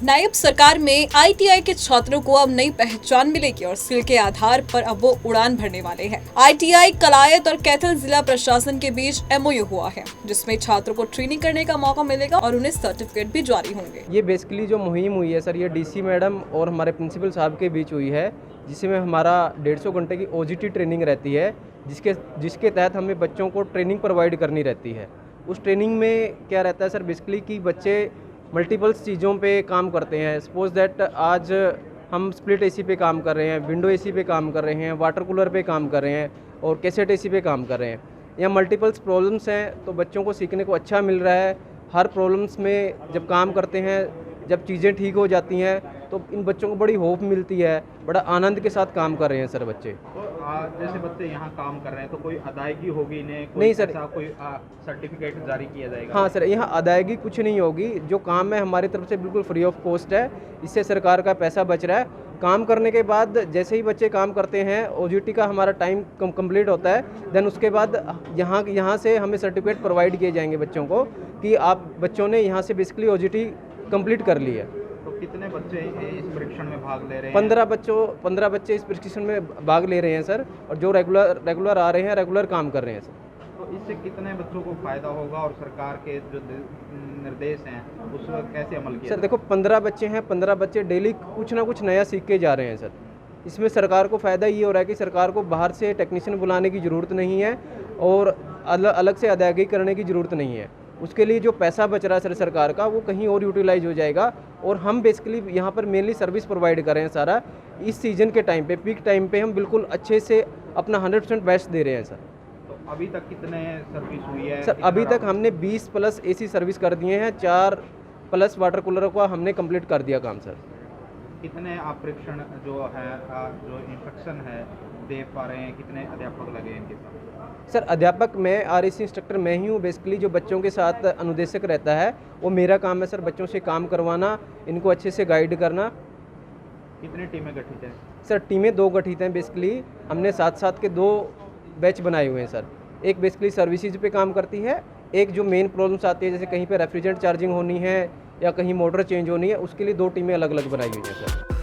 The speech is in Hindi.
नायब सरकार में आईटीआई के छात्रों को अब नई पहचान मिलेगी और स्किल के आधार पर अब वो उड़ान भरने वाले हैं। आईटीआई, कलायत और कैथल जिला प्रशासन के बीच एमओयू हुआ है, जिसमें छात्रों को ट्रेनिंग करने का मौका मिलेगा और उन्हें सर्टिफिकेट भी जारी होंगे। ये बेसिकली जो मुहिम हुई है सर, ये डीसी मैडम और हमारे प्रिंसिपल साहब के बीच हुई है, जिसमें हमारा 150 घंटे की ओजीटी ट्रेनिंग रहती है, जिसके तहत हमें बच्चों को ट्रेनिंग प्रोवाइड करनी रहती है। उस ट्रेनिंग में क्या रहता है सर, बेसिकली कि बच्चे मल्टीपल्स चीज़ों पे काम करते हैं। सपोज दैट आज हम स्प्लिट एसी पे काम कर रहे हैं, विंडो एसी पे काम कर रहे हैं, वाटर कूलर पे काम कर रहे हैं और कैसेट एसी पे काम कर रहे हैं। या मल्टीपल्स प्रॉब्लम्स हैं, तो बच्चों को सीखने को अच्छा मिल रहा है। हर प्रॉब्लम्स में जब काम करते हैं, जब चीज़ें ठीक हो जाती हैं, तो इन बच्चों को बड़ी होप मिलती है, बड़ा आनंद के साथ काम कर रहे हैं सर बच्चे। तो जैसे बच्चे यहाँ काम कर रहे हैं तो कोई अदायगी होगी इन्हें? नहीं सर, कोई सर्टिफिकेट जारी किया जाएगा? हाँ सर, यहाँ अदायगी कुछ नहीं होगी। जो काम है हमारी तरफ से बिल्कुल फ्री ऑफ कॉस्ट है। इससे सरकार का पैसा बच रहा है। काम करने के बाद जैसे ही बच्चे काम करते हैं, ओजीटी का हमारा टाइम कंप्लीट होता है, देन उसके बाद यहाँ से हमें सर्टिफिकेट प्रोवाइड किए जाएंगे बच्चों को कि आप बच्चों ने यहाँ से बेसिकली ओजीटी कंप्लीट कर ली है। तो कितने बच्चे इस परीक्षण में भाग ले रहे हैं? 15 बच्चे इस परीक्षण में भाग ले रहे हैं सर, और जो रेगुलर आ रहे हैं, रेगुलर काम कर रहे हैं सर। तो इससे कितने बच्चों को फ़ायदा होगा और सरकार के जो निर्देश हैं उस पर कैसे अमल किया? सर देखो, 15 बच्चे हैं, 15 बच्चे डेली कुछ ना कुछ नया सीख के जा रहे हैं सर। इसमें सरकार को फ़ायदा ये हो रहा है कि सरकार को बाहर से टेक्नीशियन बुलाने की ज़रूरत नहीं है और अलग से अदायगी करने की ज़रूरत नहीं है। उसके लिए जो पैसा बच रहा है सर सरकार का, वो कहीं और यूटिलाइज हो जाएगा। और हम बेसिकली यहाँ पर मेनली सर्विस प्रोवाइड कर रहे हैं सारा। इस सीज़न के टाइम पे, पीक टाइम पे हम बिल्कुल अच्छे से अपना 100% बेस्ट दे रहे हैं सर। तो अभी तक कितने सर्विस हुई है सर? अभी तक हमने 20 प्लस एसी सर्विस कर दिए हैं, 4 प्लस वाटर कूलर का हमने कंप्लीट कर दिया काम सर। कितने आप परीक्षण जो है, जो इंस्ट्रक्शन है दे पा रहे हैं? कितने अध्यापक लगे हैं इनके साथ? सर अध्यापक मैं, आरएसी इंस्ट्रक्टर मैं ही हूँ। बेसिकली जो बच्चों के साथ अनुदेशक रहता है, वो मेरा काम है सर, बच्चों से काम करवाना, इनको अच्छे से गाइड करना। कितनी टीमें गठित हैं? सर टीमें 2 गठित हैं। बेसिकली हमने साथ के 2 बैच बनाए हुए हैं सर। एक बेसिकली सर्विसेज पे काम करती है, एक जो मेन प्रॉब्लम्स आती है, जैसे कहीं पे रेफ्रिजरेंट चार्जिंग होनी है या कहीं मोटर चेंज होनी है, उसके लिए 2 टीमें अलग अलग बनाई हुई हैं सर।